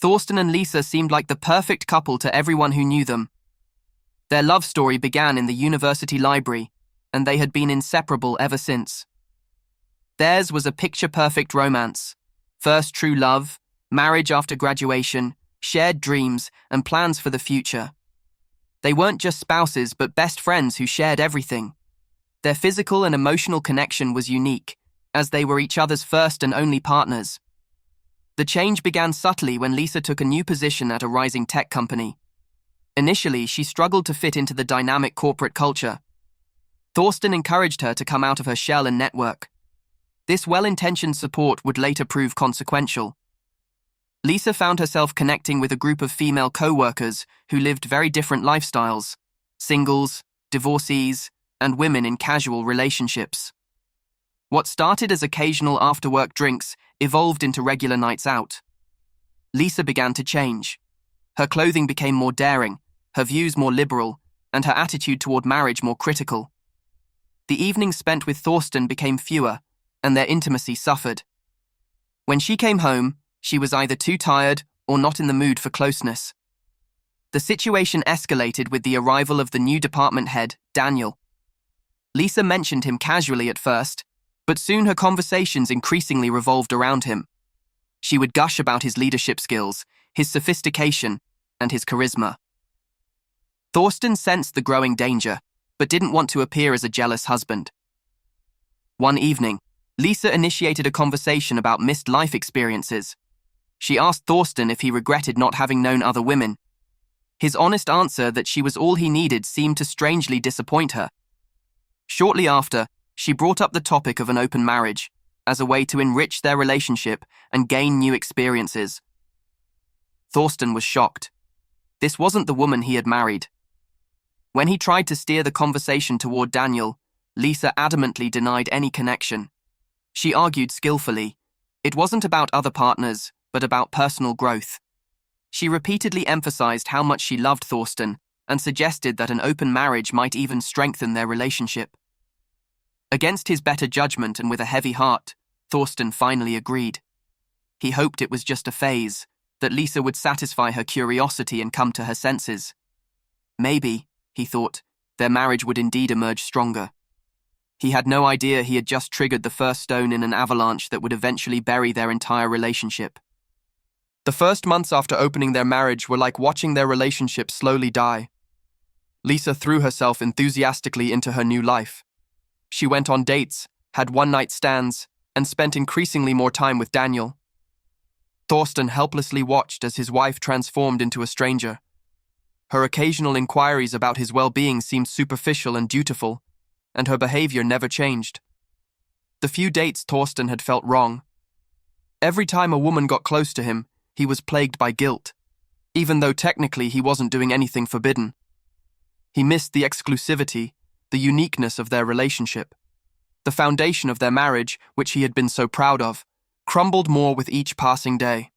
Thorsten and Lisa seemed like the perfect couple to everyone who knew them. Their love story began in the university library, and they had been inseparable ever since. Theirs was a picture-perfect romance. First true love, marriage after graduation, shared dreams, and plans for the future. They weren't just spouses but best friends who shared everything. Their physical and emotional connection was unique, as they were each other's first and only partners. The change began subtly when Lisa took a new position at a rising tech company. Initially, she struggled to fit into the dynamic corporate culture. Thorsten encouraged her to come out of her shell and network. This well-intentioned support would later prove consequential. Lisa found herself connecting with a group of female co-workers who lived very different lifestyles: singles, divorcees, and women in casual relationships. What started as occasional after-work drinks evolved into regular nights out. Lisa began to change. Her clothing became more daring, her views more liberal, and her attitude toward marriage more critical. The evenings spent with Thorsten became fewer, and their intimacy suffered. When she came home, she was either too tired or not in the mood for closeness. The situation escalated with the arrival of the new department head, Daniel. Lisa mentioned him casually at first, but soon her conversations increasingly revolved around him. She would gush about his leadership skills, his sophistication, and his charisma. Thorsten sensed the growing danger, but didn't want to appear as a jealous husband. One evening, Lisa initiated a conversation about missed life experiences. She asked Thorsten if he regretted not having known other women. His honest answer that she was all he needed seemed to strangely disappoint her. Shortly after, she brought up the topic of an open marriage as a way to enrich their relationship and gain new experiences. Thorsten was shocked. This wasn't the woman he had married. When he tried to steer the conversation toward Daniel, Lisa adamantly denied any connection. She argued skillfully. It wasn't about other partners, but about personal growth. She repeatedly emphasized how much she loved Thorsten and suggested that an open marriage might even strengthen their relationship. Against his better judgment and with a heavy heart, Thorsten finally agreed. He hoped it was just a phase, that Lisa would satisfy her curiosity and come to her senses. Maybe, he thought, their marriage would indeed emerge stronger. He had no idea he had just triggered the first stone in an avalanche that would eventually bury their entire relationship. The first months after opening their marriage were like watching their relationship slowly die. Lisa threw herself enthusiastically into her new life. She went on dates, had one-night stands, and spent increasingly more time with Daniel. Thorsten helplessly watched as his wife transformed into a stranger. Her occasional inquiries about his well-being seemed superficial and dutiful, and her behavior never changed. The few dates Thorsten had felt wrong. Every time a woman got close to him, he was plagued by guilt, even though technically he wasn't doing anything forbidden. He missed the exclusivity, the uniqueness of their relationship. The foundation of their marriage, which he had been so proud of, crumbled more with each passing day.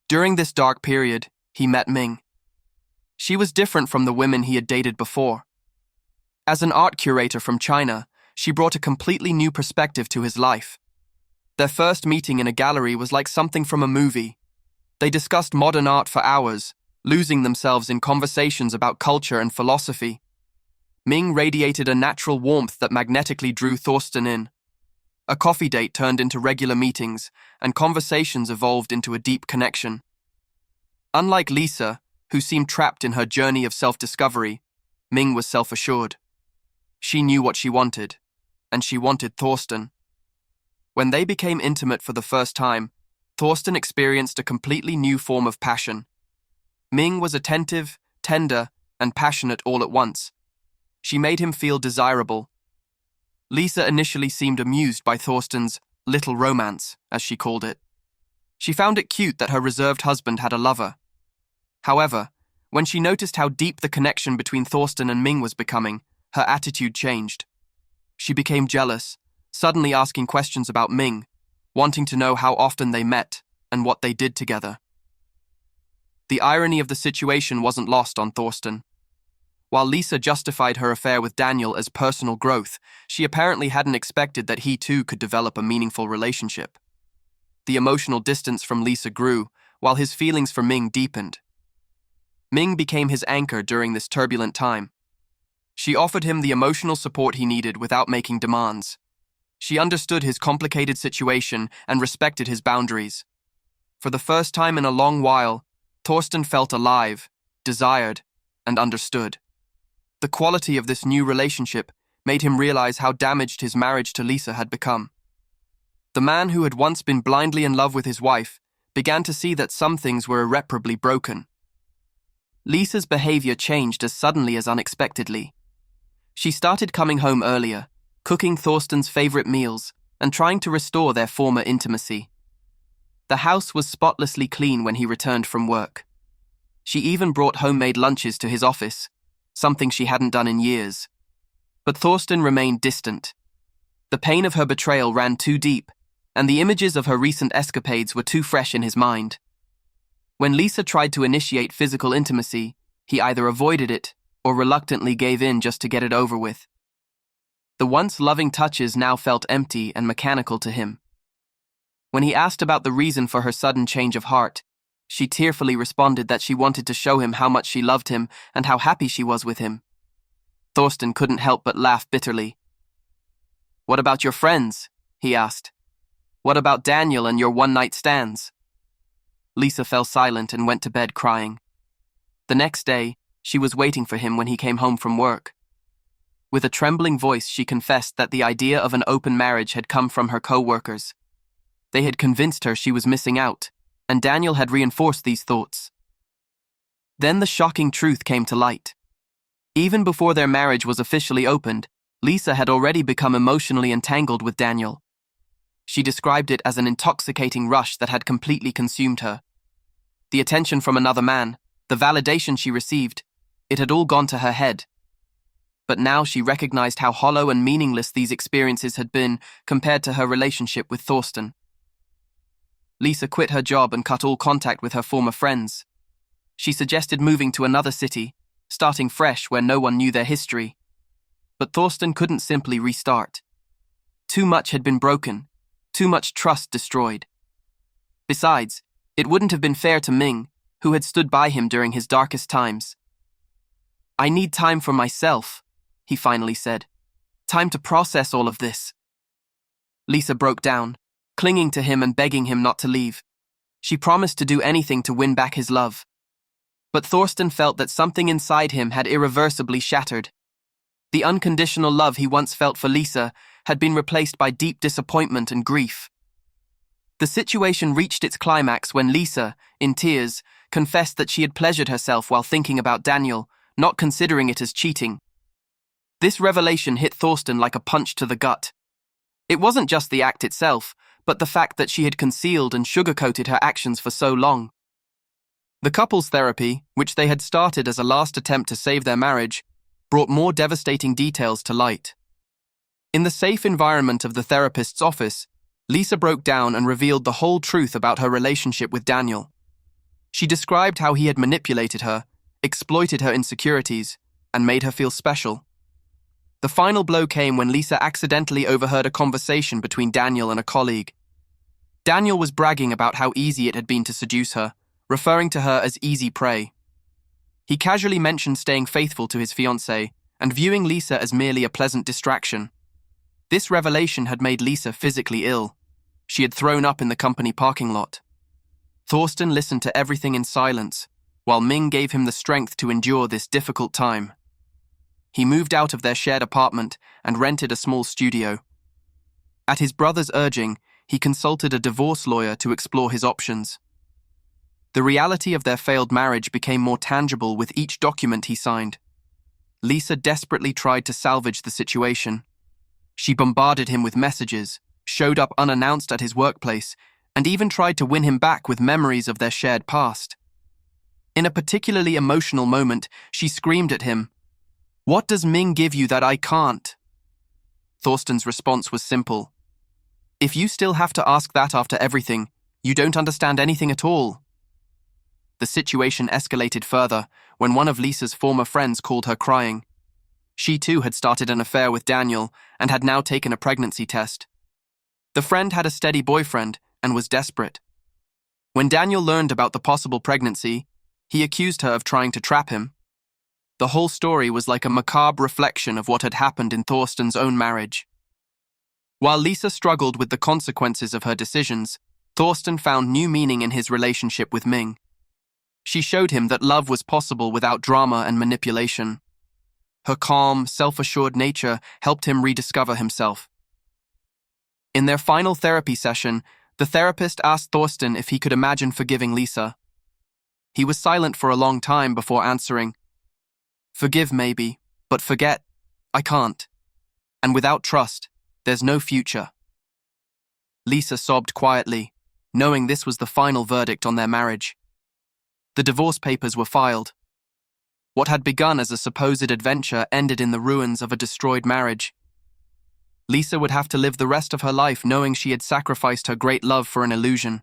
During this dark period, he met Ming. She was different from the women he had dated before. As an art curator from China, she brought a completely new perspective to his life. Their first meeting in a gallery was like something from a movie. They discussed modern art for hours, losing themselves in conversations about culture and philosophy. Ming radiated a natural warmth that magnetically drew Thorsten in. A coffee date turned into regular meetings, and conversations evolved into a deep connection. Unlike Lisa, who seemed trapped in her journey of self-discovery, Ming was self-assured. She knew what she wanted, and she wanted Thorsten. When they became intimate for the first time, Thorsten experienced a completely new form of passion. Ming was attentive, tender, and passionate all at once. She made him feel desirable. Lisa initially seemed amused by Thorsten's little romance, as she called it. She found it cute that her reserved husband had a lover. However, when she noticed how deep the connection between Thorsten and Ming was becoming, her attitude changed. She became jealous, suddenly asking questions about Ming, wanting to know how often they met and what they did together. The irony of the situation wasn't lost on Thorsten. While Lisa justified her affair with Daniel as personal growth, she apparently hadn't expected that he too could develop a meaningful relationship. The emotional distance from Lisa grew, while his feelings for Ming deepened. Ming became his anchor during this turbulent time. She offered him the emotional support he needed without making demands. She understood his complicated situation and respected his boundaries. For the first time in a long while, Thorsten felt alive, desired, and understood. The quality of this new relationship made him realize how damaged his marriage to Lisa had become. The man who had once been blindly in love with his wife began to see that some things were irreparably broken. Lisa's behavior changed as suddenly as unexpectedly. She started coming home earlier, cooking Thorsten's favorite meals, and trying to restore their former intimacy. The house was spotlessly clean when he returned from work. She even brought homemade lunches to his office, something she hadn't done in years. But Thorsten remained distant. The pain of her betrayal ran too deep, and the images of her recent escapades were too fresh in his mind. When Lisa tried to initiate physical intimacy, he either avoided it or reluctantly gave in just to get it over with. The once loving touches now felt empty and mechanical to him. When he asked about the reason for her sudden change of heart, she tearfully responded that she wanted to show him how much she loved him and how happy she was with him. Thorsten couldn't help but laugh bitterly. "What about your friends?" he asked. "What about Daniel and your one-night stands?" Lisa fell silent and went to bed crying. The next day, she was waiting for him when he came home from work. With a trembling voice, she confessed that the idea of an open marriage had come from her co-workers. They had convinced her she was missing out, and Daniel had reinforced these thoughts. Then the shocking truth came to light. Even before their marriage was officially opened, Lisa had already become emotionally entangled with Daniel. She described it as an intoxicating rush that had completely consumed her. The attention from another man, the validation she received, it had all gone to her head. But now she recognized how hollow and meaningless these experiences had been compared to her relationship with Thorsten. Lisa quit her job and cut all contact with her former friends. She suggested moving to another city, starting fresh where no one knew their history. But Thorsten couldn't simply restart. Too much had been broken, too much trust destroyed. Besides, it wouldn't have been fair to Ming, who had stood by him during his darkest times. "I need time for myself," he finally said. "Time to process all of this." Lisa broke down, clinging to him and begging him not to leave. She promised to do anything to win back his love. But Thorsten felt that something inside him had irreversibly shattered. The unconditional love he once felt for Lisa had been replaced by deep disappointment and grief. The situation reached its climax when Lisa, in tears, confessed that she had pleasured herself while thinking about Daniel, not considering it as cheating. This revelation hit Thorsten like a punch to the gut. It wasn't just the act itself, but the fact that she had concealed and sugarcoated her actions for so long. The couples therapy, which they had started as a last attempt to save their marriage, brought more devastating details to light. In the safe environment of the therapist's office, Lisa broke down and revealed the whole truth about her relationship with Daniel. She described how he had manipulated her, exploited her insecurities, and made her feel special. The final blow came when Lisa accidentally overheard a conversation between Daniel and a colleague. Daniel was bragging about how easy it had been to seduce her, referring to her as easy prey. He casually mentioned staying faithful to his fiancée and viewing Lisa as merely a pleasant distraction. This revelation had made Lisa physically ill. She had thrown up in the company parking lot. Thorsten listened to everything in silence, while Ming gave him the strength to endure this difficult time. He moved out of their shared apartment and rented a small studio. At his brother's urging, he consulted a divorce lawyer to explore his options. The reality of their failed marriage became more tangible with each document he signed. Lisa desperately tried to salvage the situation. She bombarded him with messages, showed up unannounced at his workplace, and even tried to win him back with memories of their shared past. In a particularly emotional moment, she screamed at him, "What does Ming give you that I can't?" Thorsten's response was simple. "If you still have to ask that after everything, you don't understand anything at all." The situation escalated further when one of Lisa's former friends called her crying. She too had started an affair with Daniel and had now taken a pregnancy test. The friend had a steady boyfriend and was desperate. When Daniel learned about the possible pregnancy, he accused her of trying to trap him. The whole story was like a macabre reflection of what had happened in Thorsten's own marriage. While Lisa struggled with the consequences of her decisions, Thorsten found new meaning in his relationship with Ming. She showed him that love was possible without drama and manipulation. Her calm, self-assured nature helped him rediscover himself. In their final therapy session, the therapist asked Thorsten if he could imagine forgiving Lisa. He was silent for a long time before answering, "Forgive maybe, but forget, I can't. And without trust, there's no future." Lisa sobbed quietly, knowing this was the final verdict on their marriage. The divorce papers were filed. What had begun as a supposed adventure ended in the ruins of a destroyed marriage. Lisa would have to live the rest of her life knowing she had sacrificed her great love for an illusion.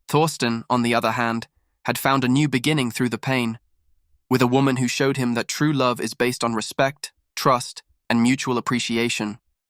Thorsten, on the other hand, had found a new beginning through the pain, with a woman who showed him that true love is based on respect, trust, and mutual appreciation.